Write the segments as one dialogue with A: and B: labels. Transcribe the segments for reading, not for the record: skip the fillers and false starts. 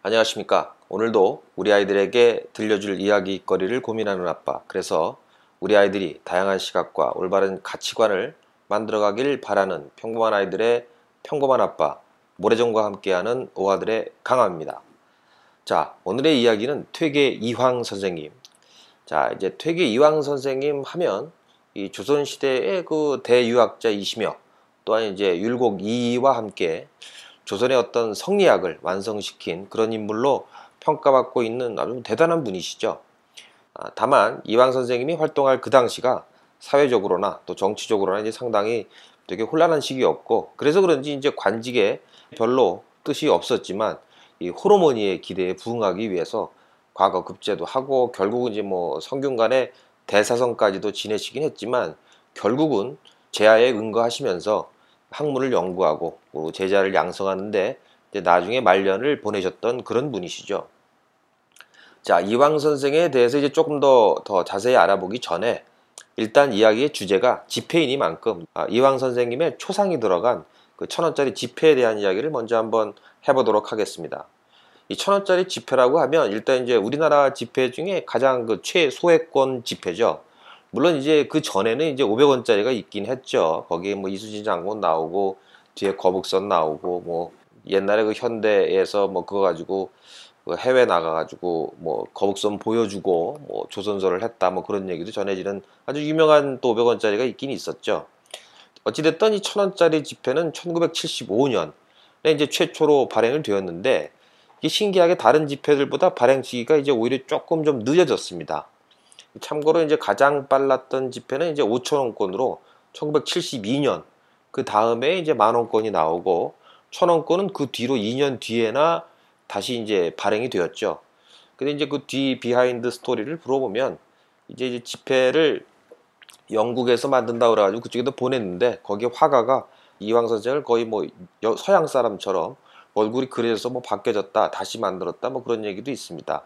A: 안녕하십니까. 오늘도 우리 아이들에게 들려줄 이야기거리를 고민하는 아빠. 그래서 우리 아이들이 다양한 시각과 올바른 가치관을 만들어가길 바라는 평범한 아이들의 평범한 아빠. 모래정과 함께하는 오아들의 강함입니다. 자, 오늘의 이야기는 퇴계 이황 선생님. 자, 이제 퇴계 이황 선생님 하면 이 조선시대의 그 대유학자이시며 또한 이제 율곡 이이와 함께 조선의 어떤 성리학을 완성시킨 그런 인물로 평가받고 있는 아주 대단한 분이시죠. 다만 이황 선생님이 활동할 그 당시가 사회적으로나 또 정치적으로나 이제 상당히 되게 혼란한 시기였고, 그래서 그런지 이제 관직에 별로 뜻이 없었지만 이 호르몬이의 기대에 부응하기 위해서 과거 급제도 하고 결국은 이제 뭐 성균관의 대사성까지도 지내시긴 했지만 결국은 제하에 응거하시면서 학문을 연구하고 제자를 양성하는데 이제 나중에 말년을 보내셨던 그런 분이시죠. 자, 이황 선생에 대해서 이제 조금 더 자세히 알아보기 전에 일단 이야기의 주제가 지폐이니만큼 이황 선생님의 초상이 들어간 그 1,000원짜리 지폐에 대한 이야기를 먼저 한번 해보도록 하겠습니다. 이 1,000원짜리 지폐라고 하면 일단 이제 우리나라 지폐 중에 가장 그 최소액권 지폐죠. 물론 이제 그 전에는 이제 500원짜리가 있긴 했죠. 거기에 뭐 이순신 장군 나오고 뒤에 거북선 나오고 뭐 옛날에 그 현대에서 뭐 그거 가지고 그 해외 나가가지고 뭐 거북선 보여주고 뭐 조선소를 했다 뭐 그런 얘기도 전해지는 아주 유명한 또 500원짜리가 있긴 있었죠. 어찌됐든 이 1,000원짜리 지폐는 1975년에 이제 최초로 발행을 되었는데 이게 신기하게 다른 지폐들보다 발행 시기가 이제 오히려 조금 좀 늦어졌습니다. 참고로 이제 가장 빨랐던 지폐는 이제 5,000원권으로 1972년 그 다음에 이제 만원권이 나오고 1,000원권은 그 뒤로 2년 뒤에나 다시 이제 발행이 되었죠. 근데 이제 그 뒤 비하인드 스토리를 물어보면 이제 지폐를 영국에서 만든다 그래가지고 그쪽에도 보냈는데 거기에 화가가 이황 선생을 거의 뭐 서양 사람처럼 얼굴이 그려져서 뭐 바뀌어졌다 다시 만들었다 뭐 그런 얘기도 있습니다.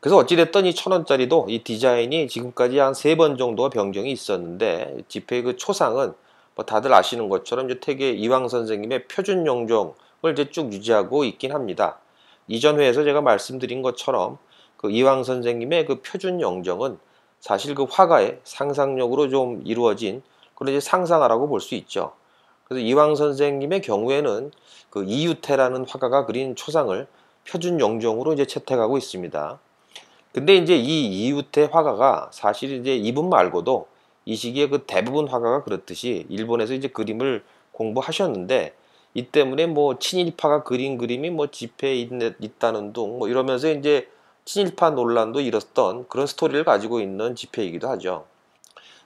A: 그래서 어찌됐든 이 1,000원짜리도 이 디자인이 지금까지 한 3번 정도가 변경이 있었는데 지폐의 그 초상은 뭐 다들 아시는 것처럼 이제 퇴계 이황 선생님의 표준 영종을 이제 쭉 유지하고 있긴 합니다. 이전 회에서 제가 말씀드린 것처럼 그 이황 선생님의 그 표준 영정은 사실 그 화가의 상상력으로 좀 이루어진 그런 이제 상상화라고 볼 수 있죠. 그래서 이황 선생님의 경우에는 그 이유태라는 화가가 그린 초상을 표준 영정으로 이제 채택하고 있습니다. 근데 이제 이 이유태 화가가 사실 이제 이분 말고도 이 시기에 그 대부분 화가가 그렇듯이 일본에서 이제 그림을 공부하셨는데 이 때문에 뭐 친일파가 그린 그림이 뭐 지폐에 있다는 둥 뭐 이러면서 이제 친일파 논란도 일었던 그런 스토리를 가지고 있는 지폐이기도 하죠.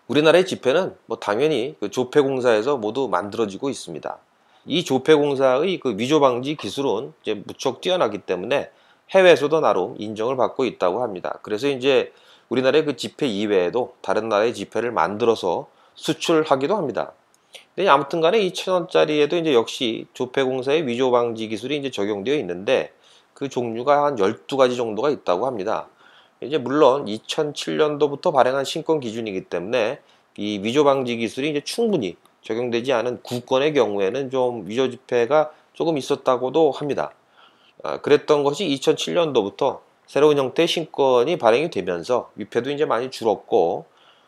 A: 우리나라의 지폐는 뭐 당연히 그 조폐공사에서 모두 만들어지고 있습니다. 이 조폐공사의 그 위조 방지 기술은 이제 무척 뛰어나기 때문에 해외에서도 나름 인정을 받고 있다고 합니다. 그래서 이제 우리나라의 그 지폐 이외에도 다른 나라의 지폐를 만들어서 수출하기도 합니다. 근데 아무튼 간에 이 1,000원짜리에도 이제 역시 조폐공사의 위조 방지 기술이 이제 적용되어 있는데 그 종류가 한 12가지 정도가 있다고 합니다. 이제 물론 2007년도부터 발행한 신권 기준이기 때문에 이 위조 방지 기술이 이제 충분히 적용되지 않은 구건의 경우에는 좀 위조 지폐가 조금 있었다고도 합니다. 그랬던 것이 2007년도부터 새로운 형태의 신권이 발행이 되면서 위패도 이제 많이 줄었고,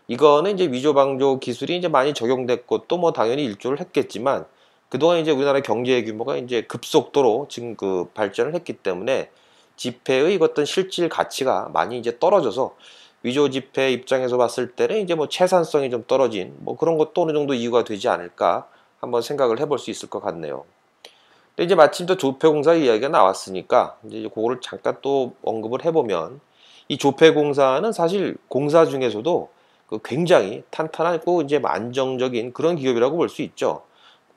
A: 이거는 이제 위조 방조 기술이 이제 많이 적용됐고 또 뭐 당연히 일조를 했겠지만 그동안 이제 우리나라 경제 규모가 이제 급속도로 지금 그 발전을 했기 때문에 지폐의 어떤 실질 가치가 많이 이제 떨어져서 위조 지폐 입장에서 봤을 때는 이제 뭐 채산성이 좀 떨어진 뭐 그런 것도 어느 정도 이유가 되지 않을까 한번 생각을 해볼 수 있을 것 같네요. 근데 이제 마침 또 조폐공사 이야기가 나왔으니까 이제 그거를 잠깐 또 언급을 해보면 이 조폐공사는 사실 공사 중에서도 그 굉장히 탄탄하고 이제 안정적인 그런 기업이라고 볼 수 있죠.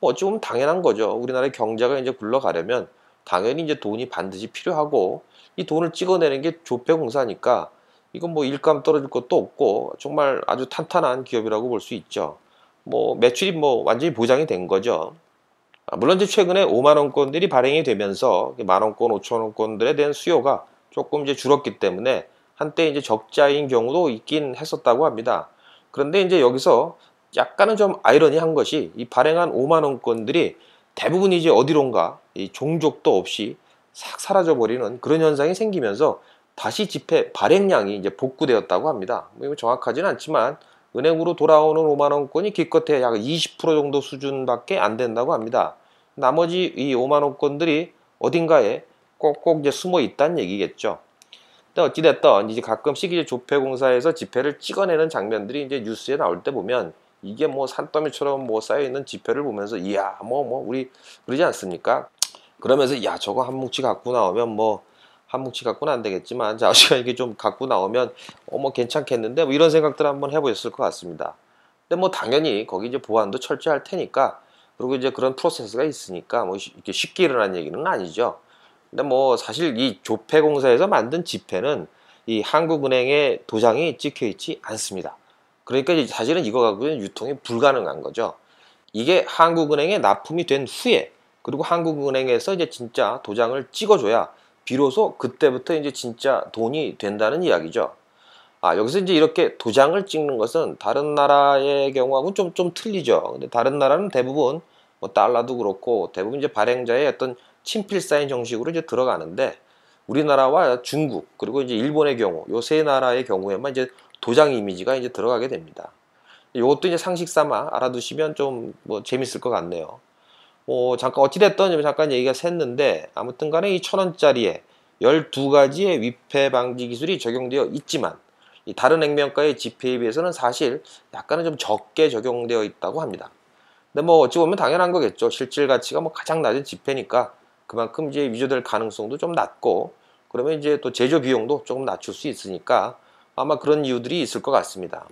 A: 뭐 어찌 보면 당연한 거죠. 우리나라의 경제가 이제 굴러가려면 당연히 이제 돈이 반드시 필요하고 이 돈을 찍어내는 게 조폐공사니까 이건 뭐 일감 떨어질 것도 없고 정말 아주 탄탄한 기업이라고 볼 수 있죠. 뭐 매출이 뭐 완전히 보장이 된 거죠. 물론 이제 최근에 5만 원권들이 발행이 되면서 만 원권, 5천 원권들에 대한 수요가 조금 이제 줄었기 때문에 한때 이제 적자인 경우도 있긴 했었다고 합니다. 그런데 이제 여기서 약간은 좀 아이러니한 것이 이 발행한 5만 원권들이 대부분 이제 어디론가 이 종족도 없이 싹 사라져버리는 그런 현상이 생기면서 다시 지폐 발행량이 이제 복구되었다고 합니다. 뭐 정확하지는 않지만 은행으로 돌아오는 5만원권이 기껏해 약 20% 정도 수준밖에 안 된다고 합니다. 나머지 이 5만원권들이 어딘가에 꼭꼭 이제 숨어 있다는 얘기겠죠. 근데 어찌됐든 이제 가끔씩 이제 조폐공사에서 지폐를 찍어내는 장면들이 이제 뉴스에 나올 때 보면 이게 뭐 산더미처럼 뭐 쌓여있는 지폐를 보면서 이야 우리 그러지 않습니까? 그러면서 야 저거 한 뭉치 갖고 나오면 뭐 한 뭉치 갖고는 안 되겠지만 자우지가 이게 좀 갖고 나오면 뭐 괜찮겠는데 뭐 이런 생각들 한번 해보셨을 것 같습니다. 근데 뭐 당연히 거기 이제 보안도 철저할 테니까 그리고 이제 그런 프로세스가 있으니까 뭐 이렇게 쉽게 일어난 얘기는 아니죠. 근데 뭐 사실 이 조폐공사에서 만든 지폐는 이 한국은행의 도장이 찍혀 있지 않습니다. 그러니까 사실은 이거 갖고는 유통이 불가능한 거죠. 이게 한국은행에 납품이 된 후에 그리고 한국은행에서 이제 진짜 도장을 찍어줘야 비로소 그때부터 이제 진짜 돈이 된다는 이야기죠. 여기서 이제 이렇게 도장을 찍는 것은 다른 나라의 경우하고는 좀 틀리죠. 근데 다른 나라는 대부분 뭐 달러도 그렇고 대부분 이제 발행자의 어떤 친필 사인 형식으로 이제 들어가는데 우리나라와 중국 그리고 이제 일본의 경우 요 세 나라의 경우에만 이제 도장 이미지가 이제 들어가게 됩니다. 이것도 이제 상식 삼아 알아두시면 좀 뭐 재밌을 것 같네요. 잠깐 어찌됐든 잠깐 얘기가 샜는데 아무튼 간에 이 1,000원짜리에 12가지의 위패 방지 기술이 적용되어 있지만 이 다른 액면가의 지폐에 비해서는 사실 약간은 좀 적게 적용되어 있다고 합니다. 근데 뭐 어찌 보면 당연한 거겠죠. 실질 가치가 뭐 가장 낮은 지폐니까 그만큼 이제 위조될 가능성도 좀 낮고 그러면 이제 또 제조 비용도 조금 낮출 수 있으니까 아마 그런 이유들이 있을 것 같습니다.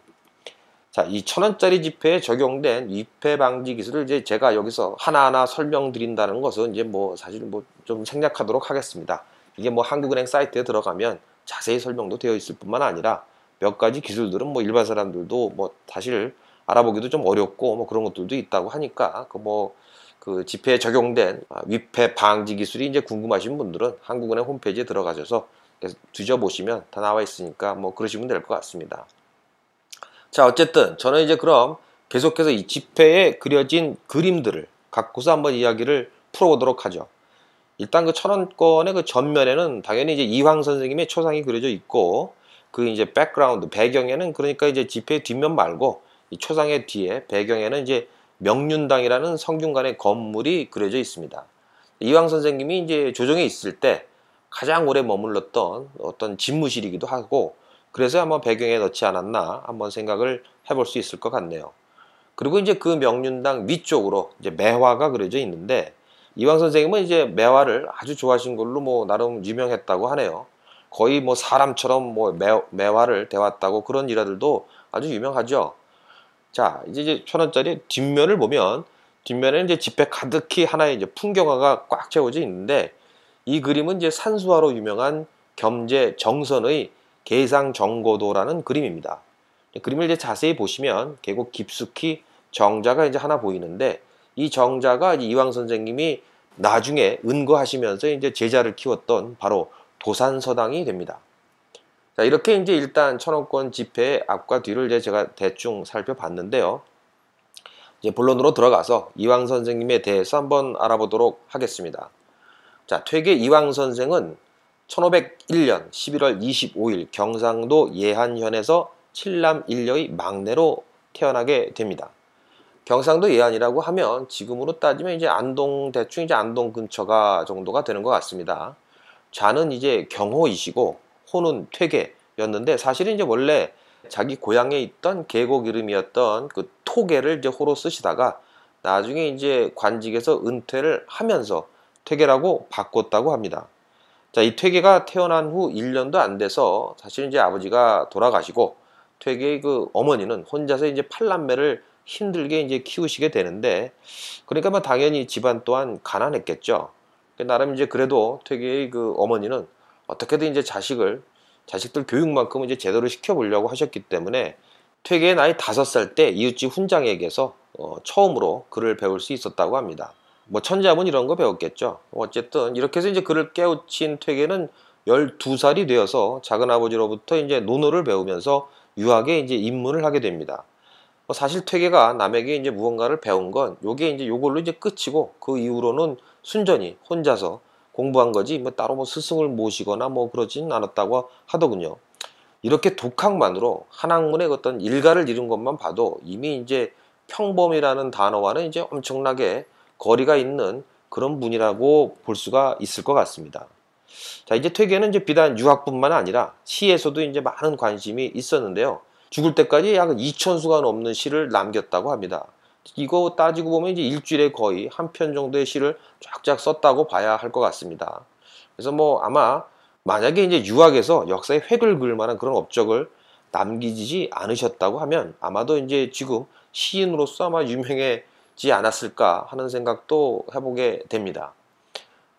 A: 자, 이 1,000원짜리 지폐에 적용된 위패 방지 기술을 이제 제가 여기서 하나하나 설명드린다는 것은 이제 뭐 사실 뭐 좀 생략하도록 하겠습니다. 이게 뭐 한국은행 사이트에 들어가면 자세히 설명도 되어 있을 뿐만 아니라 몇 가지 기술들은 뭐 일반 사람들도 뭐 사실 알아보기도 좀 어렵고 뭐 그런 것들도 있다고 하니까 그 지폐에 적용된 위패 방지 기술이 이제 궁금하신 분들은 한국은행 홈페이지에 들어가셔서 뒤져보시면 다 나와 있으니까 뭐 그러시면 될 것 같습니다. 자, 어쨌든 저는 이제 그럼 계속해서 이 지폐에 그려진 그림들을 갖고서 한번 이야기를 풀어보도록 하죠. 일단 그 1,000원권의 그 전면에는 당연히 이제 이황 선생님의 초상이 그려져 있고 그 이제 백그라운드 배경에는 그러니까 이제 지폐의 뒷면 말고 이 초상의 뒤에 배경에는 이제 명륜당이라는 성균관의 건물이 그려져 있습니다. 이황 선생님이 이제 조정에 있을 때 가장 오래 머물렀던 어떤 집무실이기도 하고 그래서 한번 배경에 넣지 않았나 한번 생각을 해볼 수 있을 것 같네요. 그리고 이제 그 명륜당 위쪽으로 이제 매화가 그려져 있는데 이황 선생님은 이제 매화를 아주 좋아하신 걸로 뭐 나름 유명했다고 하네요. 거의 뭐 사람처럼 뭐 매화를 대왔다고 그런 일화들도 아주 유명하죠. 자, 이제 1,000원짜리 뒷면을 보면 뒷면에는 이제 지폐 가득히 하나의 이제 풍경화가 꽉 채워져 있는데 이 그림은 이제 산수화로 유명한 겸재 정선의 계상정고도라는 그림입니다. 그림을 이제 자세히 보시면 계곡 깊숙이 정자가 이제 하나 보이는데 이 정자가 이황 선생님이 나중에 은거하시면서 이제 제자를 키웠던 바로 도산서당이 됩니다. 자, 이렇게 이제 일단 1,000원권 지폐의 앞과 뒤를 이제 제가 대충 살펴봤는데요. 이제 본론으로 들어가서 이황 선생님에 대해서 한번 알아보도록 하겠습니다. 자, 퇴계 이황 선생은 1501년 11월 25일 경상도 예한현에서 7남 1녀의 막내로 태어나게 됩니다. 경상도 예안이라고 하면 지금으로 따지면 이제 안동 대충 이제 안동 근처가 정도가 되는 것 같습니다. 좌는 이제 경호이시고 호는 퇴계였는데 사실은 이제 원래 자기 고향에 있던 계곡 이름이었던 그 토계를 이제 호로 쓰시다가 나중에 이제 관직에서 은퇴를 하면서 퇴계라고 바꿨다고 합니다. 자, 이 퇴계가 태어난 후 1년도 안 돼서 사실 이제 아버지가 돌아가시고 퇴계의 그 어머니는 혼자서 이제 8남매를 힘들게 이제 키우시게 되는데 그러니까 뭐 당연히 집안 또한 가난했겠죠. 나름 이제 그래도 퇴계의 그 어머니는 어떻게든 이제 자식들 교육만큼은 이제 제대로 시켜보려고 하셨기 때문에 퇴계의 나이 5살 때 이웃집 훈장에게서 처음으로 글을 배울 수 있었다고 합니다. 뭐 천자문 이런 거 배웠겠죠. 어쨌든 이렇게 해서 이제 글을 깨우친 퇴계는 12살이 되어서 작은아버지로부터 이제 논어를 배우면서 유학에 이제 입문을 하게 됩니다. 사실 퇴계가 남에게 이제 무언가를 배운 건 요게 이제 요걸로 이제 끝이고 그 이후로는 순전히 혼자서 공부한 거지 뭐 따로 뭐 스승을 모시거나 뭐 그러진 않았다고 하더군요. 이렇게 독학만으로 한 학문의 어떤 일가를 이룬 것만 봐도 이미 이제 평범이라는 단어와는 이제 엄청나게 거리가 있는 그런 분이라고 볼 수가 있을 것 같습니다. 자, 이제 퇴계는 이제 비단 유학뿐만 아니라 시에서도 이제 많은 관심이 있었는데요. 죽을 때까지 약 2,000수가 넘는 시를 남겼다고 합니다. 이거 따지고 보면 이제 일주일에 거의 한 편 정도의 시를 쫙쫙 썼다고 봐야 할 것 같습니다. 그래서 뭐 아마 만약에 이제 유학에서 역사에 획을 그을 만한 그런 업적을 남기지 않으셨다고 하면 아마도 이제 지금 시인으로서 아마 유명해지지 않았을까 하는 생각도 해보게 됩니다.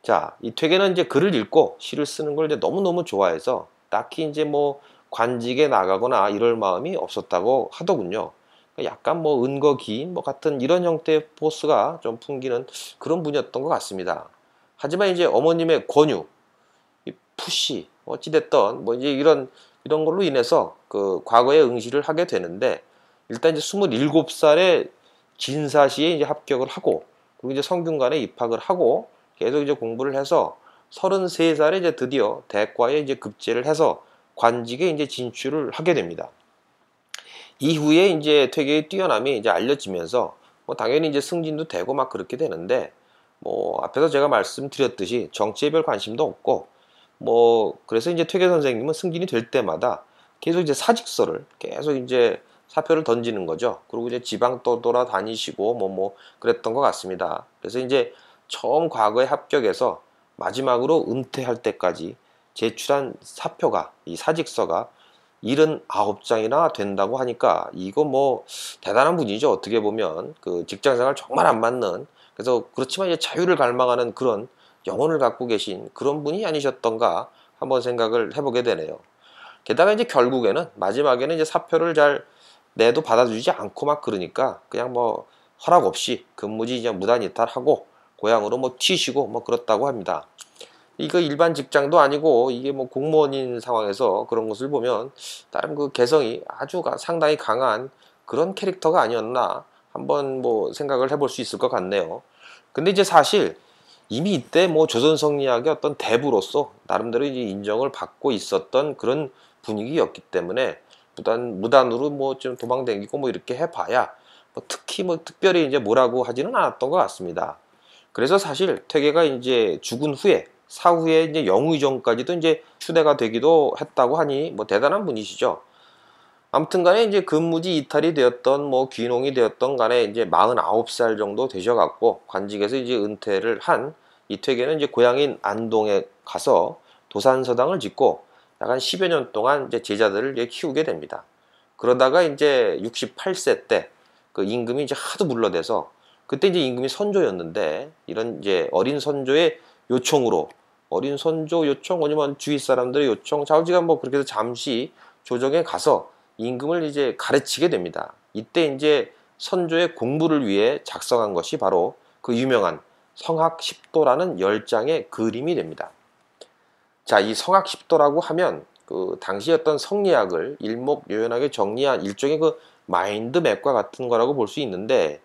A: 자, 이 퇴계는 이제 글을 읽고 시를 쓰는 걸 이제 너무너무 좋아해서 딱히 이제 뭐 관직에 나가거나 이럴 마음이 없었다고 하더군요. 약간 뭐 은거기 뭐 같은 이런 형태의 포스가 좀 풍기는 그런 분이었던 것 같습니다. 하지만 이제 어머님의 권유, 이 푸시 어찌됐던 뭐 이제 이런 걸로 인해서 그 과거에 응시를 하게 되는데 일단 이제 27살에 진사시에 이제 합격을 하고 그리고 이제 성균관에 입학을 하고 계속 이제 공부를 해서 33살에 이제 드디어 대과에 이제 급제를 해서 관직에 이제 진출을 하게 됩니다. 이후에 이제 퇴계의 뛰어남이 이제 알려지면서 뭐 당연히 이제 승진도 되고 막 그렇게 되는데 뭐 앞에서 제가 말씀드렸듯이 정치에 별 관심도 없고 뭐 그래서 이제 퇴계 선생님은 승진이 될 때마다 계속 이제 사직서를 계속 이제 사표를 던지는 거죠. 그리고 이제 지방 또 돌아다니시고 뭐 그랬던 것 같습니다. 그래서 이제 처음 과거에 합격해서 마지막으로 은퇴할 때까지 제출한 사표가 이 사직서가 79장이나 된다고 하니까 이거 뭐 대단한 분이죠. 어떻게 보면 그 직장생활 정말 안 맞는 그래서 그렇지만 이제 자유를 갈망하는 그런 영혼을 갖고 계신 그런 분이 아니셨던가 한번 생각을 해보게 되네요. 게다가 이제 결국에는 마지막에는 이제 사표를 잘 내도 받아주지 않고 막 그러니까 그냥 뭐 허락 없이 근무지 그냥 무단 이탈하고 고향으로 뭐 튀시고 뭐 그렇다고 합니다. 이거 일반 직장도 아니고 이게 뭐 공무원인 상황에서 그런 것을 보면 나름 그 개성이 아주 상당히 강한 그런 캐릭터가 아니었나 한번 뭐 생각을 해볼 수 있을 것 같네요. 근데 이제 사실 이미 이때 뭐 조선 성리학의 어떤 대부로서 나름대로 이제 인정을 받고 있었던 그런 분위기였기 때문에 무단으로 뭐 좀 도망다니고 뭐 이렇게 해봐야 뭐 특히 뭐 특별히 이제 뭐라고 하지는 않았던 것 같습니다. 그래서 사실 퇴계가 이제 죽은 후에 사후에 이제 영의정까지도 이제 추대가 되기도 했다고 하니 뭐 대단한 분이시죠. 아무튼 간에 이제 근무지 이탈이 되었던 뭐 귀농이 되었던 간에 이제 49살 정도 되셔갖고 관직에서 이제 은퇴를 한 이 퇴계는 이제 고향인 안동에 가서 도산서당을 짓고 약 한 10여 년 동안 이제 제자들을 이제 키우게 됩니다. 그러다가 이제 68세 때 그 임금이 이제 하도 물러대서 그때 이제 임금이 선조였는데 이런 이제 어린 선조의 요청으로 어린 선조 요청 아니면 주위 사람들의 요청 좌우지간 뭐 그렇게 해서 잠시 조정에 가서 임금을 이제 가르치게 됩니다. 이때 이제 선조의 공부를 위해 작성한 것이 바로 그 유명한 성학십도라는 10장의 그림이 됩니다. 자, 이 성학십도라고 하면 그 당시 어떤 성리학을 일목요연하게 정리한 일종의 그 마인드맵과 같은 거라고 볼 수 있는데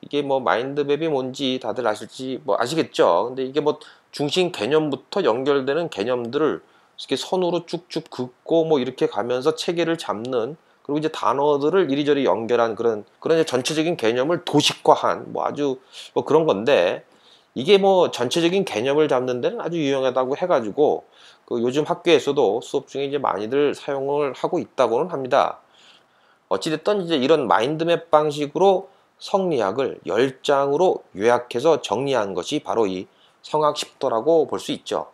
A: 이게 뭐 마인드맵이 뭔지 다들 아실지 뭐 아시겠죠? 근데 이게 뭐 중심 개념부터 연결되는 개념들을 이렇게 선으로 쭉쭉 긋고 뭐 이렇게 가면서 체계를 잡는 그리고 이제 단어들을 이리저리 연결한 그런 이제 전체적인 개념을 도식화한 뭐 아주 뭐 그런 건데 이게 뭐 전체적인 개념을 잡는 데는 아주 유용하다고 해가지고 그 요즘 학교에서도 수업 중에 이제 많이들 사용을 하고 있다고는 합니다. 어찌됐든 이제 이런 마인드맵 방식으로 성리학을 10장으로 요약해서 정리한 것이 바로 이 성학십도라고 볼 수 있죠.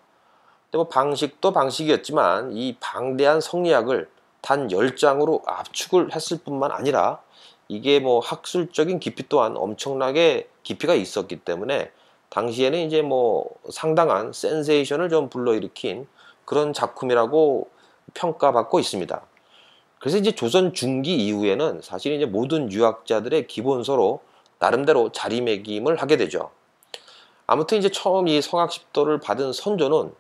A: 근데 뭐 방식도 방식이었지만 이 방대한 성리학을 단 10장으로 압축을 했을 뿐만 아니라 이게 뭐 학술적인 깊이 또한 엄청나게 깊이가 있었기 때문에 당시에는 이제 뭐 상당한 센세이션을 좀 불러일으킨 그런 작품이라고 평가받고 있습니다. 그래서 이제 조선 중기 이후에는 사실 이제 모든 유학자들의 기본서로 나름대로 자리매김을 하게 되죠. 아무튼 이제 처음 이 성학십도를 받은 선조는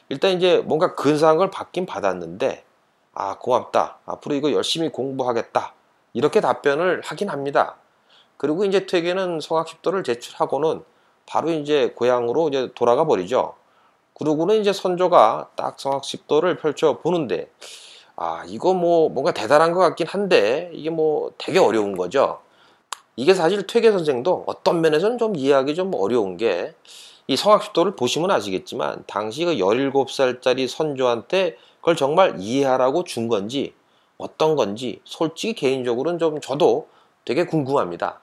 A: 일단 이제 뭔가 근사한 걸 받긴 받았는데 아 고맙다 앞으로 이거 열심히 공부하겠다 이렇게 답변을 하긴 합니다. 그리고 이제 퇴계는 성학십도를 제출하고는 바로 이제 고향으로 이제 돌아가 버리죠. 그러고는 이제 선조가 딱 성악십도를 펼쳐 보는데, 이거 뭐 뭔가 대단한 것 같긴 한데 이게 뭐 되게 어려운 거죠. 이게 사실 퇴계 선생도 어떤 면에서는 좀 이해하기 좀 어려운 게, 이 성악십도를 보시면 아시겠지만 당시 그 17살짜리 선조한테 그걸 정말 이해하라고 준 건지 어떤 건지 솔직히 개인적으로는 좀 저도 되게 궁금합니다.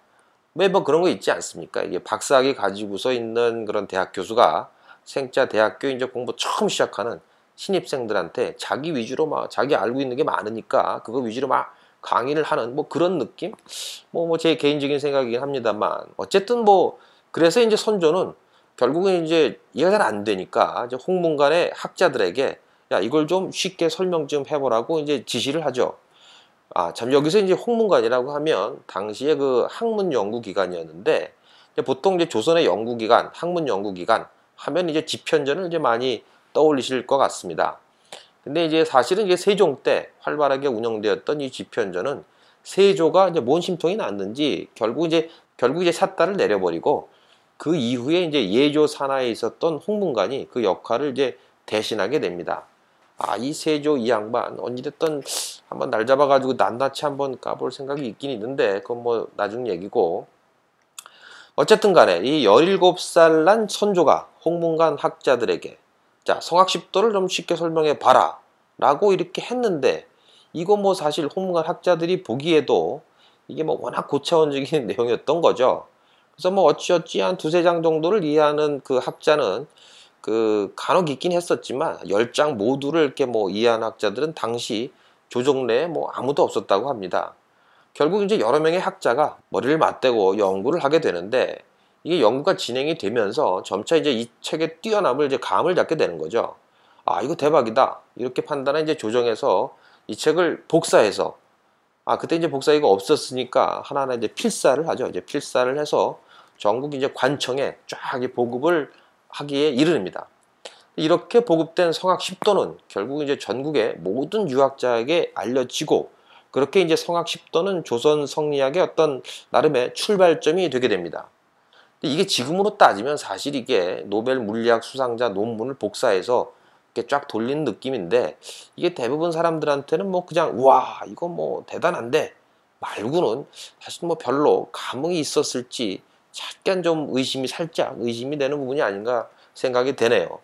A: 왜 뭐 그런 거 있지 않습니까? 이게 박사학위 가지고서 있는 그런 대학 교수가 생자 대학교 이제 공부 처음 시작하는 신입생들한테 자기 위주로 막 자기 알고 있는 게 많으니까 그거 위주로 막 강의를 하는 뭐 그런 느낌? 뭐 제 개인적인 생각이긴 합니다만, 어쨌든 뭐 그래서 이제 선조는 결국은 이제 이해가 잘 안 되니까 이제 홍문관의 학자들에게 야, 이걸 좀 쉽게 설명 좀 해보라고 이제 지시를 하죠. 참 여기서 이제 홍문관이라고 하면 당시에 그 학문 연구 기관이었는데, 보통 이제 조선의 연구 기관, 학문 연구 기관 하면 이제 집현전을 이제 많이 떠올리실 것 같습니다. 근데 이제 사실은 이제 세종 때 활발하게 운영되었던 이 집현전은 세조가 이제 뭔 심통이 났는지 결국 이제 삿달을 내려버리고, 그 이후에 이제 예조 산하에 있었던 홍문관이 그 역할을 이제 대신하게 됩니다. 이 세조 이 양반 언제됐든 한번 날 잡아가지고 낱낱이 한번 까볼 생각이 있긴 있는데 그건 뭐 나중 얘기고, 어쨌든 간에 이 17살 난 선조가 홍문관 학자들에게 자, 성악십도를 좀 쉽게 설명해 봐라 라고 이렇게 했는데, 이거 뭐 사실 홍문관 학자들이 보기에도 이게 뭐 워낙 고차원적인 내용이었던 거죠. 그래서 뭐 어찌어찌 한 두세 장 정도를 이해하는 그 학자는 그 간혹 있긴 했었지만 10장 모두를 이렇게 뭐 이해하는 학자들은 당시 조정 내에 뭐 아무도 없었다고 합니다. 결국 이제 여러 명의 학자가 머리를 맞대고 연구를 하게 되는데, 이게 연구가 진행이 되면서 점차 이제 이 책의 뛰어남을 이제 감을 잡게 되는 거죠. 이거 대박이다. 이렇게 판단한 이제 조정에서 이 책을 복사해서, 그때 이제 복사기가 없었으니까 하나하나 이제 필사를 하죠. 이제 필사를 해서 전국 이제 관청에 쫙 보급을 하기에 이릅니다. 이렇게 보급된 성악 10도는 결국 이제 전국의 모든 유학자에게 알려지고, 그렇게 이제 성악 10도는 조선 성리학의 어떤 나름의 출발점이 되게 됩니다. 이게 지금으로 따지면 사실 이게 노벨 물리학 수상자 논문을 복사해서 이렇게 쫙 돌리는 느낌인데, 이게 대부분 사람들한테는 뭐 그냥 와 이거 뭐 대단한데 말고는 사실 뭐 별로 감흥이 있었을지 약간 좀 살짝 의심이 되는 부분이 아닌가 생각이 되네요.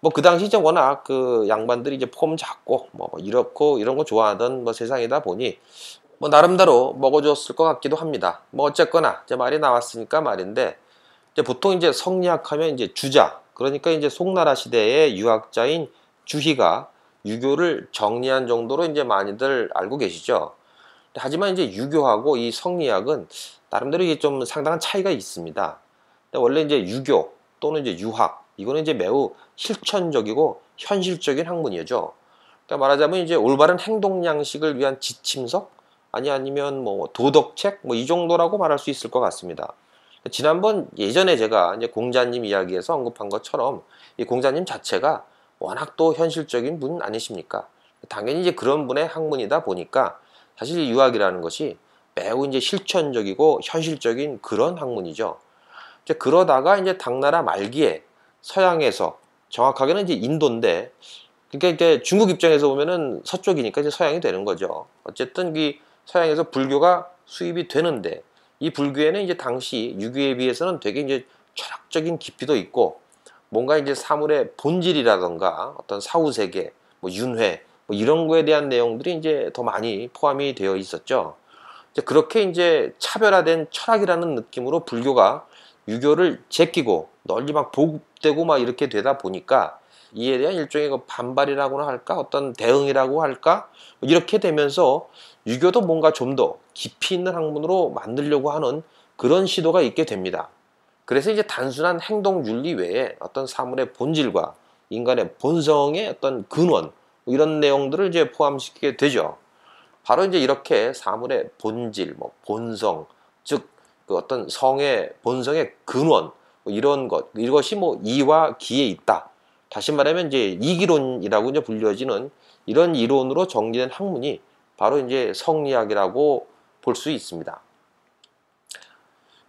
A: 뭐 그 당시 이제 워낙 그 양반들이 이제 폼 잡고 뭐 이렇고 이런 거 좋아하던 뭐 세상이다 보니 뭐 나름대로 먹어줬을 것 같기도 합니다. 뭐 어쨌거나 이제 말이 나왔으니까 말인데, 이제 보통 이제 성리학하면 이제 주자, 그러니까 이제 송나라 시대의 유학자인 주희가 유교를 정리한 정도로 이제 많이들 알고 계시죠. 하지만 이제 유교하고 이 성리학은 나름대로 이게 좀 상당한 차이가 있습니다. 원래 이제 유교 또는 이제 유학, 이거는 이제 매우 실천적이고 현실적인 학문이죠. 그러니까 말하자면 이제 올바른 행동 양식을 위한 지침서, 아니면 뭐 도덕책 뭐 이 정도라고 말할 수 있을 것 같습니다. 지난번 예전에 제가 이제 공자님 이야기에서 언급한 것처럼 이 공자님 자체가 워낙 또 현실적인 분 아니십니까? 당연히 이제 그런 분의 학문이다 보니까 사실 이 유학이라는 것이 매우 이제 실천적이고 현실적인 그런 학문이죠. 이제 그러다가 이제 당나라 말기에 서양에서, 정확하게는 이제 인도인데, 그러니까 이제 중국 입장에서 보면은 서쪽이니까 이제 서양이 되는 거죠. 어쨌든 이 서양에서 불교가 수입이 되는데, 이 불교에는 이제 당시 유교에 비해서는 되게 이제 철학적인 깊이도 있고, 뭔가 이제 사물의 본질이라던가 어떤 사후세계, 뭐 윤회, 뭐 이런 거에 대한 내용들이 이제 더 많이 포함이 되어 있었죠. 이제 그렇게 이제 차별화된 철학이라는 느낌으로 불교가 유교를 제끼고 널리 막 보급되고 막 이렇게 되다 보니까, 이에 대한 일종의 그 반발이라고나 할까, 어떤 대응이라고 할까, 이렇게 되면서 유교도 뭔가 좀 더 깊이 있는 학문으로 만들려고 하는 그런 시도가 있게 됩니다. 그래서 이제 단순한 행동 윤리 외에 어떤 사물의 본질과 인간의 본성의 어떤 근원, 이런 내용들을 이제 포함시키게 되죠. 바로 이제 이렇게 사물의 본질, 뭐 본성, 즉 그 어떤 성의 본성의 근원, 뭐 이런 것, 이것이 뭐 이와 기에 있다. 다시 말하면 이제 이기론이라고 이제 불려지는 이런 이론으로 정리된 학문이 바로 이제 성리학이라고 볼 수 있습니다.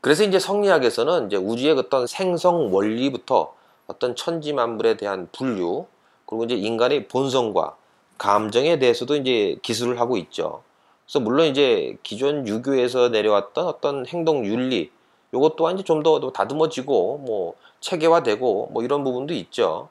A: 그래서 이제 성리학에서는 이제 우주의 어떤 생성 원리부터 어떤 천지만물에 대한 분류, 그리고 이제 인간의 본성과 감정에 대해서도 이제 기술을 하고 있죠. 그래서 물론 이제 기존 유교에서 내려왔던 어떤 행동 윤리, 요것 또한 이제 좀 더 다듬어지고 뭐 체계화되고 뭐 이런 부분도 있죠.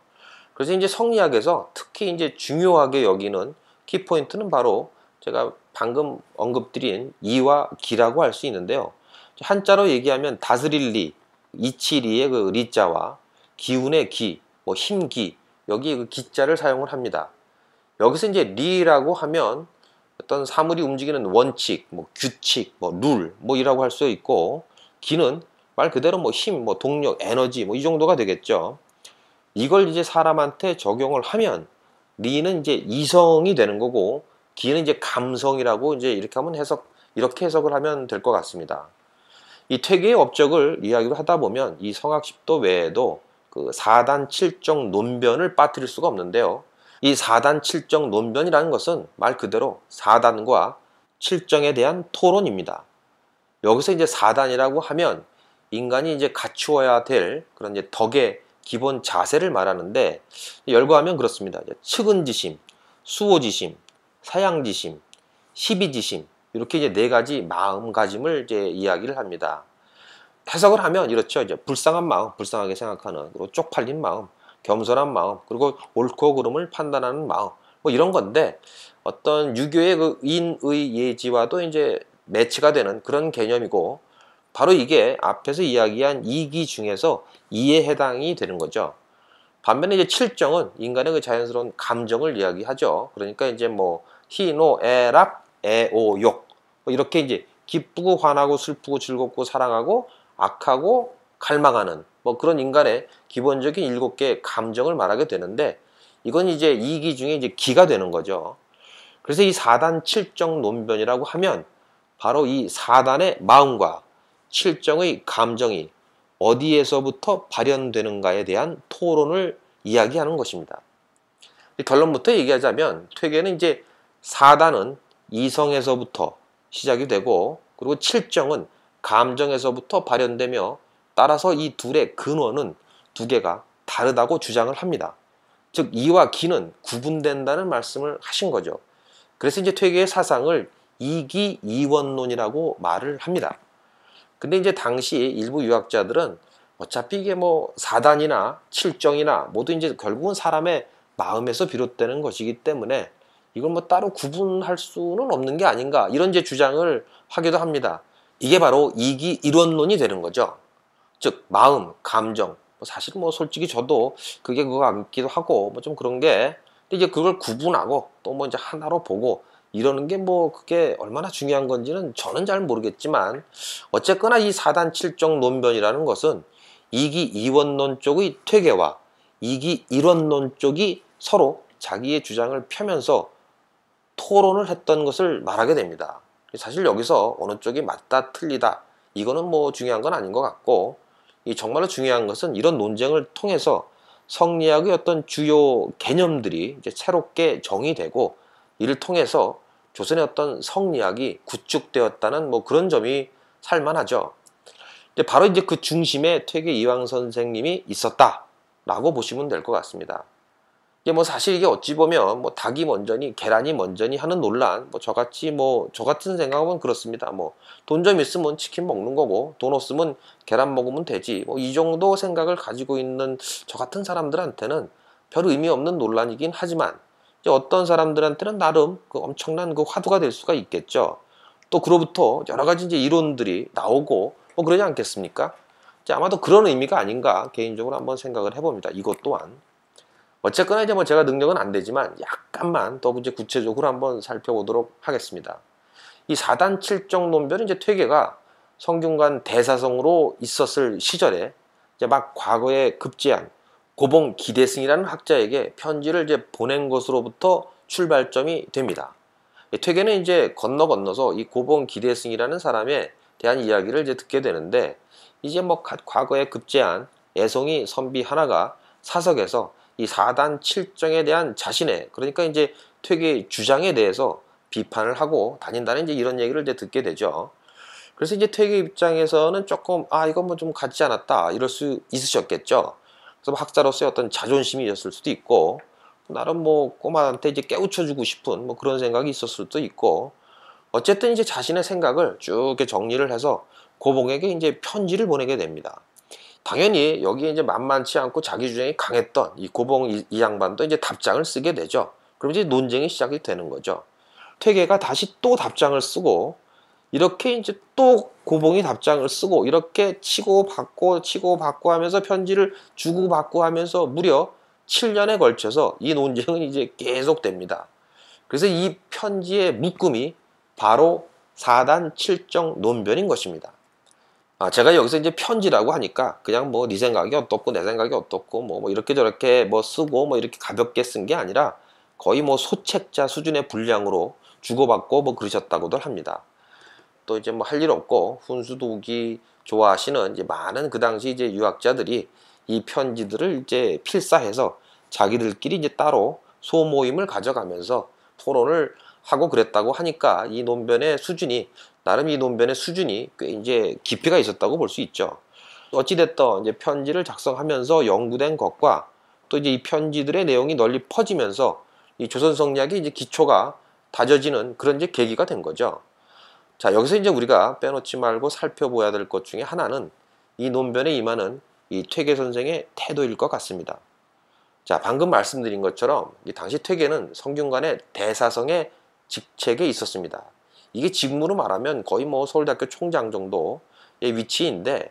A: 그래서 이제 성리학에서 특히 이제 중요하게 여기는 키포인트는 바로 제가 방금 언급드린 이와 기라고 할 수 있는데요. 한자로 얘기하면 다스릴 리, 이치리의 그 리자와 기운의 기, 뭐 힘기, 여기 그 기자를 사용을 합니다. 여기서 이제 리라고 하면 어떤 사물이 움직이는 원칙, 뭐 규칙, 뭐 룰, 뭐 이라고 할 수 있고, 기는 말 그대로 뭐 힘, 뭐 동력, 에너지, 뭐 이 정도가 되겠죠. 이걸 이제 사람한테 적용을 하면 리는 이제 이성이 되는 거고, 기는 이제 감성이라고 이제 이렇게 해석을 하면 될 것 같습니다. 이 퇴계의 업적을 이야기를 하다 보면 이 성학십도 외에도 그 사단 칠정 논변을 빠뜨릴 수가 없는데요. 이 사단 칠정 논변이라는 것은 말 그대로 사단과 칠정에 대한 토론입니다. 여기서 이제 사단이라고 하면 인간이 이제 갖추어야 될 그런 이제 덕의 기본 자세를 말하는데, 열거하면 그렇습니다. 측은지심, 수호지심, 사양지심, 시비지심, 이렇게 이제 네 가지 마음가짐을 이제 이야기를 합니다. 해석을 하면 이렇죠. 이제 불쌍한 마음, 불쌍하게 생각하는, 그리고 쪽팔린 마음, 겸손한 마음, 그리고 옳고 그름을 판단하는 마음, 뭐 이런 건데, 어떤 유교의 그 인의 예지와도 이제 매치가 되는 그런 개념이고, 바로 이게 앞에서 이야기한 이기 중에서 이에 해당이 되는 거죠. 반면에 이제 칠정은 인간의 그 자연스러운 감정을 이야기하죠. 그러니까 이제 뭐 희노 애락 애오욕, 뭐 이렇게 이제 기쁘고 화나고 슬프고 즐겁고 사랑하고 악하고 갈망하는 뭐 그런 인간의 기본적인 7개의 감정을 말하게 되는데, 이건 이제 이기 중에 이제 기가 되는 거죠. 그래서 이 사단 칠정 논변이라고 하면 바로 이 사단의 마음과 칠정의 감정이 어디에서부터 발현되는가에 대한 토론을 이야기하는 것입니다. 결론부터 얘기하자면 퇴계는 이제 사단은 이성에서부터 시작이 되고, 그리고 칠정은 감정에서부터 발현되며, 따라서 이 둘의 근원은 두 개가 다르다고 주장을 합니다. 즉 이와 기는 구분된다는 말씀을 하신 거죠. 그래서 이제 퇴계의 사상을 이기이원론이라고 말을 합니다. 근데 이제 당시 일부 유학자들은 어차피 이게 뭐 사단이나 칠정이나 모두 이제 결국은 사람의 마음에서 비롯되는 것이기 때문에 이걸 뭐 따로 구분할 수는 없는 게 아닌가, 이런 이제 주장을 하기도 합니다. 이게 바로 이기일원론이 되는 거죠. 즉 마음, 감정, 사실 뭐 솔직히 저도 그게 그거 같기도 하고 뭐 좀 그런 게, 근데 이제 그걸 구분하고 또 뭐 이제 하나로 보고 이러는 게 뭐 그게 얼마나 중요한 건지는 저는 잘 모르겠지만, 어쨌거나 이 사단 칠정 논변이라는 것은 이기이원론 쪽의 퇴계와 이기일원론 쪽이 서로 자기의 주장을 펴면서 토론을 했던 것을 말하게 됩니다. 사실 여기서 어느 쪽이 맞다 틀리다 이거는 뭐 중요한 건 아닌 것 같고, 이 정말로 중요한 것은 이런 논쟁을 통해서 성리학의 어떤 주요 개념들이 이제 새롭게 정의되고, 이를 통해서 조선의 어떤 성리학이 구축되었다는 뭐 그런 점이 살만하죠. 바로 이제 그 중심에 퇴계 이황 선생님이 있었다라고 보시면 될 것 같습니다. 이게 뭐 사실 이게 어찌 보면 뭐 닭이 먼저니 계란이 먼저니 하는 논란, 뭐 저 같은 생각은 그렇습니다. 뭐 돈 좀 있으면 치킨 먹는 거고 돈 없으면 계란 먹으면 되지, 뭐 이 정도 생각을 가지고 있는 저 같은 사람들한테는 별 의미 없는 논란이긴 하지만, 이제 어떤 사람들한테는 나름 그 엄청난 그 화두가 될 수가 있겠죠. 또 그로부터 여러 가지 이제 이론들이 나오고 뭐 그러지 않겠습니까? 이제 아마도 그런 의미가 아닌가 개인적으로 한번 생각을 해봅니다. 이것 또한. 어쨌거나 이제 뭐 제가 능력은 안 되지만 약간만 더 이제 구체적으로 한번 살펴보도록 하겠습니다. 이 사단 칠정 논변은 이제 퇴계가 성균관 대사성으로 있었을 시절에 이제 막 과거에 급제한 고봉 기대승이라는 학자에게 편지를 이제 보낸 것으로부터 출발점이 됩니다. 퇴계는 이제 건너서 이 고봉 기대승이라는 사람에 대한 이야기를 이제 듣게 되는데, 이제 뭐 과거에 급제한 애송이 선비 하나가 사석에서 이 사단 칠정에 대한 자신의, 그러니까 이제 퇴계의 주장에 대해서 비판을 하고 다닌다는 이제 이런 얘기를 이제 듣게 되죠. 그래서 이제 퇴계 입장에서는 조금 이건 뭐 좀 같지 않았다 이럴 수 있으셨겠죠. 그래서 뭐 학자로서의 어떤 자존심이었을 수도 있고, 나름 뭐 꼬마한테 이제 깨우쳐주고 싶은 뭐 그런 생각이 있었을 수도 있고, 어쨌든 이제 자신의 생각을 쭉 이렇게 정리를 해서 고봉에게 이제 편지를 보내게 됩니다. 당연히 여기에 이제 만만치 않고 자기 주장이 강했던 이 고봉 이 양반도 이제 답장을 쓰게 되죠. 그럼 이제 논쟁이 시작이 되는 거죠. 퇴계가 다시 또 답장을 쓰고, 이렇게 이제 또 고봉이 답장을 쓰고, 이렇게 치고받고 하면서 편지를 주고받고 하면서 무려 7년에 걸쳐서 이 논쟁은 이제 계속됩니다. 그래서 이 편지의 묶음이 바로 4단 7정 논변인 것입니다. 제가 여기서 이제 편지라고 하니까 그냥 뭐 네 생각이 어떻고 내 생각이 어떻고 뭐 이렇게 저렇게 뭐 쓰고 뭐 이렇게 가볍게 쓴 게 아니라 거의 뭐 소책자 수준의 분량으로 주고받고 뭐 그러셨다고들 합니다. 또 이제 뭐 할 일 없고 훈수도기 좋아하시는 이제 많은 그 당시 이제 유학자들이 이 편지들을 이제 필사해서 자기들끼리 이제 따로 소모임을 가져가면서 토론을 하고 그랬다고 하니까 이 논변의 수준이, 나름 이 논변의 수준이 꽤 이제 깊이가 있었다고 볼 수 있죠. 어찌됐든 이제 편지를 작성하면서 연구된 것과 또 이제 이 편지들의 내용이 널리 퍼지면서 이 조선 성리학의 이제 기초가 다져지는 그런 이제 계기가 된 거죠. 자, 여기서 이제 우리가 빼놓지 말고 살펴봐야 될 것 중에 하나는 이 논변에 임하는 이 퇴계 선생의 태도일 것 같습니다. 자, 방금 말씀드린 것처럼 이 당시 퇴계는 성균관의 대사성의 직책에 있었습니다. 이게 지금으로 말하면 거의 뭐 서울대학교 총장 정도의 위치인데,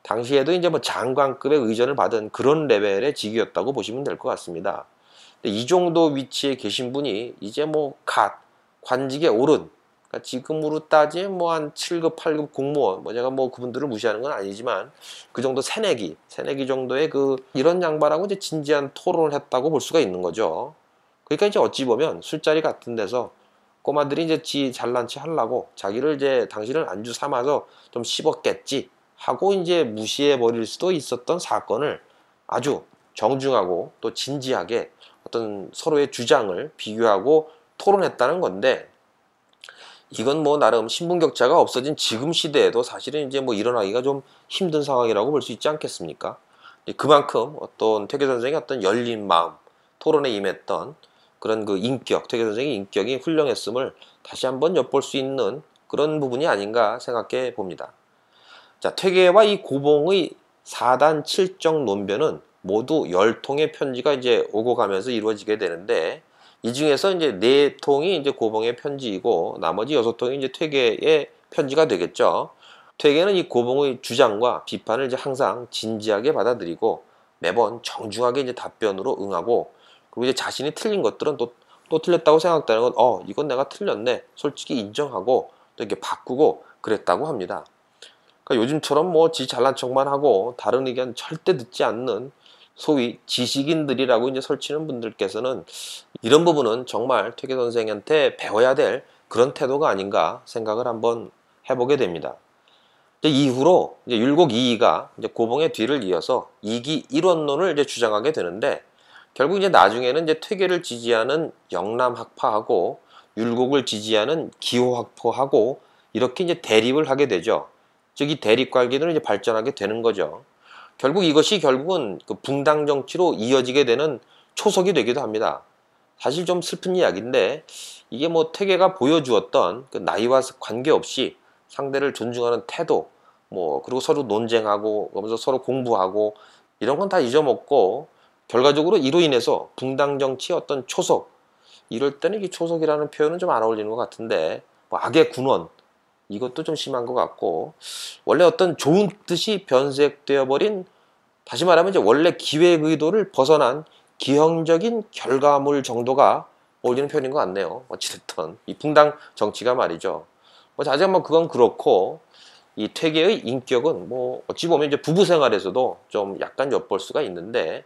A: 당시에도 이제 뭐 장관급의 의전을 받은 그런 레벨의 직위였다고 보시면 될 것 같습니다. 근데 이 정도 위치에 계신 분이 이제 뭐 관직에 오른, 그러니까 지금으로 따지면 뭐 한 7급, 8급 공무원, 뭐 제가 뭐 그분들을 무시하는 건 아니지만 그 정도 새내기 정도의 그 이런 양반하고 이제 진지한 토론을 했다고 볼 수가 있는 거죠. 그러니까 이제 어찌 보면 술자리 같은 데서 꼬마들이 이제 지 잘난 체 하려고 자기를 이제 당신을 안주 삼아서 좀 씹었겠지 하고 이제 무시해 버릴 수도 있었던 사건을 아주 정중하고 또 진지하게 어떤 서로의 주장을 비교하고 토론했다는 건데, 이건 뭐 나름 신분격차가 없어진 지금 시대에도 사실은 이제 뭐 일어나기가 좀 힘든 상황이라고 볼 수 있지 않겠습니까? 그만큼 어떤 퇴계 선생의 어떤 열린 마음, 토론에 임했던 그런 그 인격, 퇴계 선생의 인격이 훌륭했음을 다시 한번 엿볼 수 있는 그런 부분이 아닌가 생각해 봅니다. 자, 퇴계와 이 고봉의 4단 7정 논변은 모두 10통의 편지가 이제 오고 가면서 이루어지게 되는데, 이 중에서 이제 4통이 이제 고봉의 편지이고 나머지 6통이 이제 퇴계의 편지가 되겠죠. 퇴계는 이 고봉의 주장과 비판을 이제 항상 진지하게 받아들이고 매번 정중하게 이제 답변으로 응하고, 그리고 이제 자신이 틀린 것들은 또 틀렸다고 생각되는 건 이건 내가 틀렸네 솔직히 인정하고 또 이렇게 바꾸고 그랬다고 합니다. 그러니까 요즘처럼 뭐 지 잘난 척만 하고 다른 의견 절대 듣지 않는 소위 지식인들이라고 이제 설치는 분들께서는 이런 부분은 정말 퇴계 선생한테 배워야 될 그런 태도가 아닌가 생각을 한번 해보게 됩니다. 이후로 이제 율곡 2기가 이제 고봉의 뒤를 이어서 2기 1원론을 이제 주장하게 되는데, 결국 이제 나중에는 이제 퇴계를 지지하는 영남학파하고 율곡을 지지하는 기호학파하고 이렇게 이제 대립을 하게 되죠. 즉 이 대립 관계는 이제 발전하게 되는 거죠. 결국 이것이 결국은 그 붕당 정치로 이어지게 되는 초석이 되기도 합니다. 사실 좀 슬픈 이야기인데, 이게 뭐 퇴계가 보여주었던 그 나이와 관계없이 상대를 존중하는 태도, 뭐 그리고 서로 논쟁하고 그러면서 서로 공부하고 이런 건 다 잊어먹고, 결과적으로 이로 인해서 붕당 정치의 어떤 초석, 이럴 때는 이 초석이라는 표현은 좀 안 어울리는 것 같은데, 뭐 악의 군원, 이것도 좀 심한 것 같고, 원래 어떤 좋은 뜻이 변색되어 버린, 다시 말하면 이제 원래 기획 의도를 벗어난 기형적인 결과물 정도가 어울리는 표현인 것 같네요. 어찌됐든 이 붕당 정치가 말이죠. 뭐 자세히 뭐 그건 그렇고, 이 퇴계의 인격은 뭐 어찌 보면 이제 부부 생활에서도 좀 약간 엿볼 수가 있는데,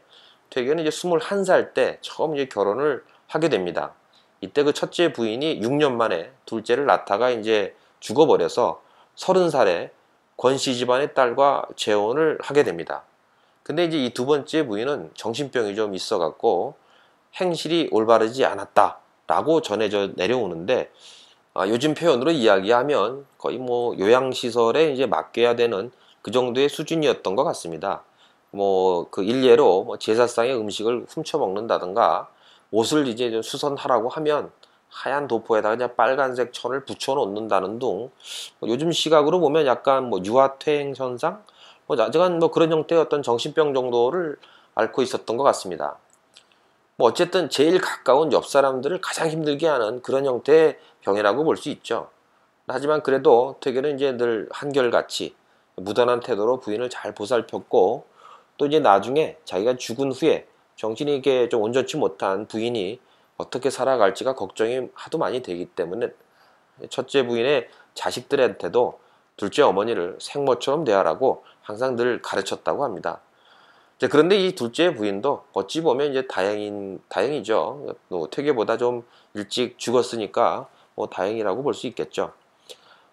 A: 퇴계는 이제 21살 때 처음 이제 결혼을 하게 됩니다. 이때 그 첫째 부인이 6년 만에 둘째를 낳다가 이제 죽어버려서 30살에 권씨 집안의 딸과 재혼을 하게 됩니다. 근데 이제 이 두 번째 부인은 정신병이 좀 있어갖고 행실이 올바르지 않았다라고 전해져 내려오는데, 요즘 표현으로 이야기하면 거의 뭐 요양시설에 이제 맡겨야 되는 그 정도의 수준이었던 것 같습니다. 뭐 그 일례로 뭐 제사상의 음식을 훔쳐 먹는다든가 옷을 이제 좀 수선하라고 하면 하얀 도포에다가 그냥 빨간색 천을 붙여 놓는다는 등 뭐 요즘 시각으로 보면 약간 뭐 유아퇴행 현상 뭐 아직은 뭐 그런 형태의 어떤 정신병 정도를 앓고 있었던 것 같습니다. 뭐 어쨌든 제일 가까운 옆 사람들을 가장 힘들게 하는 그런 형태의 병이라고 볼 수 있죠. 하지만 그래도 퇴계는 이제 늘 한결같이 무던한 태도로 부인을 잘 보살폈고 또 이제 나중에 자기가 죽은 후에 정신이 이렇게 좀 온전치 못한 부인이 어떻게 살아갈지가 걱정이 하도 많이 되기 때문에 첫째 부인의 자식들한테도 둘째 어머니를 생모처럼 대하라고 항상 늘 가르쳤다고 합니다. 그런데 이 둘째 부인도 어찌 보면 이제 다행이죠. 뭐 퇴계보다 좀 일찍 죽었으니까 뭐 다행이라고 볼 수 있겠죠.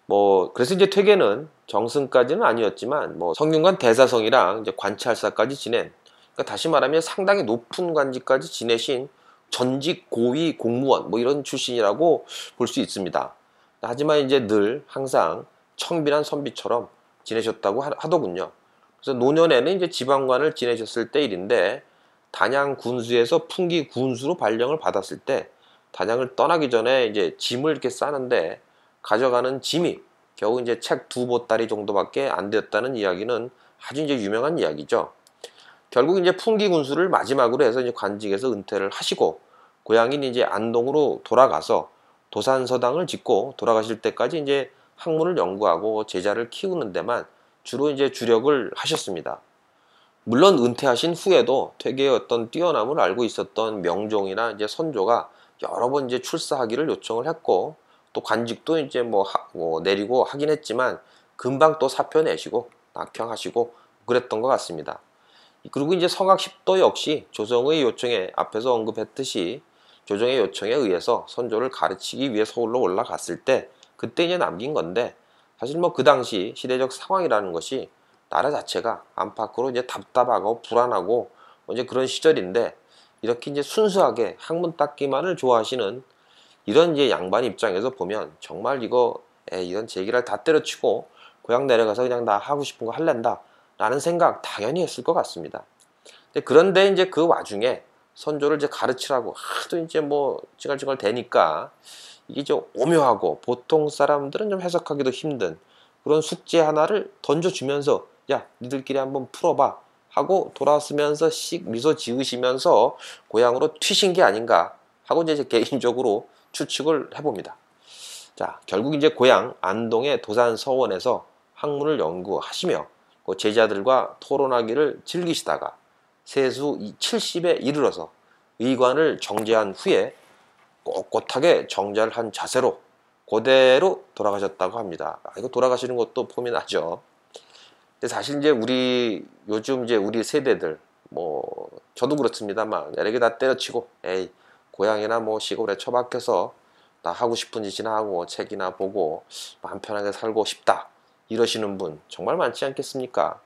A: 뭐 그래서 이제 퇴계는 정승까지는 아니었지만 뭐 성균관 대사성이랑 이제 관찰사까지 지낸, 그러니까 다시 말하면 상당히 높은 관직까지 지내신 전직 고위 공무원 뭐 이런 출신이라고 볼 수 있습니다. 하지만 이제 늘 항상 청빈한 선비처럼 지내셨다고 하더군요. 그래서 노년에는 이제 지방관을 지내셨을 때 일인데 단양 군수에서 풍기 군수로 발령을 받았을 때 단양을 떠나기 전에 이제 짐을 이렇게 싸는데 가져가는 짐이 겨우 이제 책 2보따리 정도밖에 안 되었다는 이야기는 아주 이제 유명한 이야기죠. 결국 이제 풍기 군수를 마지막으로 해서 이제 관직에서 은퇴를 하시고 고향인 이제 안동으로 돌아가서 도산서당을 짓고 돌아가실 때까지 이제 학문을 연구하고 제자를 키우는 데만 주로 이제 주력을 하셨습니다. 물론 은퇴하신 후에도 퇴계의 어떤 뛰어남을 알고 있었던 명종이나 이제 선조가 여러 번 이제 출사하기를 요청을 했고 또 관직도 이제 뭐 내리고 하긴 했지만 금방 또 사표 내시고 낙향하시고 그랬던 것 같습니다. 그리고 이제 성악 10도 역시 조정의 요청에 앞에서 언급했듯이 조정의 요청에 의해서 선조를 가르치기 위해 서울로 올라갔을 때 그때 이제 남긴 건데 사실 뭐 그 당시 시대적 상황이라는 것이 나라 자체가 안팎으로 이제 답답하고 불안하고 뭐 이제 그런 시절인데 이렇게 이제 순수하게 학문 닦기만을 좋아하시는 이런 이제 양반 입장에서 보면 정말 이런 제기를 다 때려치고 고향 내려가서 그냥 나 하고 싶은 거 할랜다 라는 생각 당연히 했을 것 같습니다. 그런데 이제 그 와중에 선조를 이제 가르치라고 하도 이제 뭐 찡얼찡얼 대니까 이게 좀 오묘하고 보통 사람들은 좀 해석하기도 힘든 그런 숙제 하나를 던져주면서 야 니들끼리 한번 풀어봐 하고 돌아서면서 씩 미소 지으시면서 고향으로 튀신 게 아닌가 하고 이제 개인적으로 추측을 해봅니다. 자, 결국 이제 고향 안동의 도산서원에서 학문을 연구하시며 그 제자들과 토론하기를 즐기시다가 세수 70에 이르러서 의관을 정제한 후에 꼿꼿하게 정자를 한 자세로 그대로 돌아가셨다고 합니다. 이거 돌아가시는 것도 폼이 나죠. 근데 사실 이제 요즘 이제 우리 세대들 뭐 저도 그렇습니다만 여러 개 다 때려치고 에이 고향이나 뭐 시골에 처박혀서 나 하고 싶은 짓이나 하고 책이나 보고 마음 편하게 살고 싶다 이러시는 분 정말 많지 않겠습니까?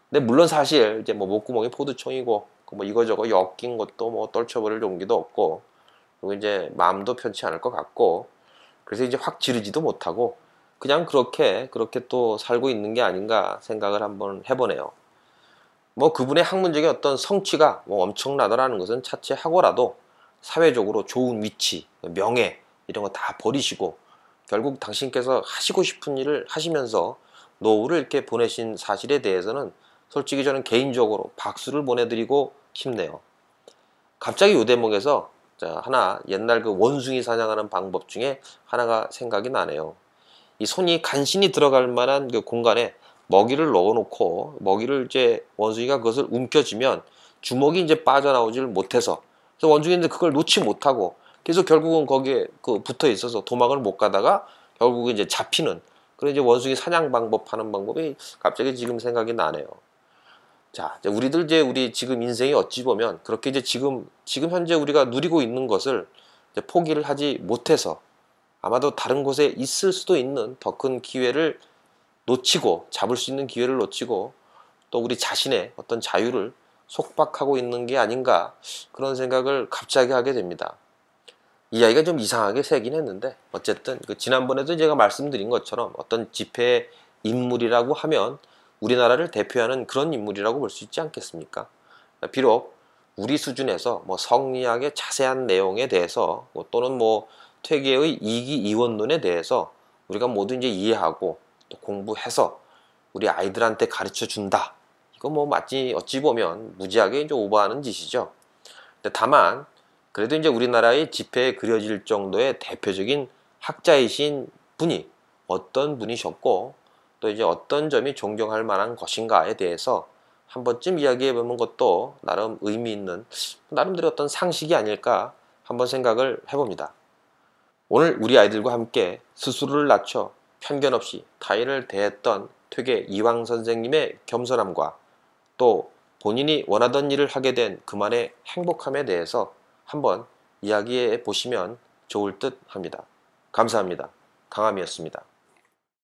A: 근데 물론 사실 이제 뭐 목구멍이 포도청이고 뭐 이거저거 엮인 것도 뭐 떨쳐버릴 용기도 없고 그리고 이제 마음도 편치 않을 것 같고 그래서 이제 확 지르지도 못하고 그냥 그렇게 또 살고 있는 게 아닌가 생각을 한번 해보네요. 뭐 그분의 학문적인 어떤 성취가 뭐 엄청나더라는 것은 차치하고라도 사회적으로 좋은 위치, 명예 이런 거 다 버리시고 결국 당신께서 하시고 싶은 일을 하시면서 노후를 이렇게 보내신 사실에 대해서는 솔직히 저는 개인적으로 박수를 보내드리고 싶네요. 갑자기 요 대목에서 하나 옛날 그 원숭이 사냥하는 방법 중에 하나가 생각이 나네요. 이 손이 간신히 들어갈 만한 그 공간에 먹이를 넣어놓고 먹이를 이제 원숭이가 그것을 움켜쥐면 주먹이 이제 빠져나오질 못해서 그래서 원숭이는 그걸 놓지 못하고 계속 결국은 거기에 붙어 있어서 도망을 못 가다가 결국은 이제 잡히는 그런 이제 원숭이 사냥 방법 하는 방법이 갑자기 지금 생각이 나네요. 자, 우리 지금 인생이 어찌 보면 그렇게 이제 지금 현재 우리가 누리고 있는 것을 이제 포기를 하지 못해서 아마도 다른 곳에 있을 수도 있는 더 큰 기회를 놓치고 잡을 수 있는 기회를 놓치고 또 우리 자신의 어떤 자유를 속박하고 있는 게 아닌가 그런 생각을 갑자기 하게 됩니다. 이 이야기가 좀 이상하게 새긴 했는데 어쨌든 지난번에도 제가 말씀드린 것처럼 어떤 집회의 인물이라고 하면 우리나라를 대표하는 그런 인물이라고 볼 수 있지 않겠습니까? 비록 우리 수준에서 성리학의 자세한 내용에 대해서 또는 퇴계의 이기이원론에 대해서 우리가 모두 이제 이해하고 또 공부해서 우리 아이들한테 가르쳐 준다. 이거 마치 어찌 보면 무지하게 이제 오버하는 짓이죠. 근데 다만 그래도 이제 우리나라의 지폐에 그려질 정도의 대표적인 학자이신 분이 어떤 분이셨고 또 이제 어떤 점이 존경할 만한 것인가에 대해서 한 번쯤 이야기해 보는 것도 나름 의미 있는 나름대로 어떤 상식이 아닐까 한번 생각을 해봅니다. 오늘 우리 아이들과 함께 스스로를 낮춰 편견 없이 타인을 대했던 퇴계 이황 선생님의 겸손함과 또 본인이 원하던 일을 하게 된 그만의 행복함에 대해서 한번 이야기해 보시면 좋을 듯 합니다. 감사합니다. 강함이었습니다.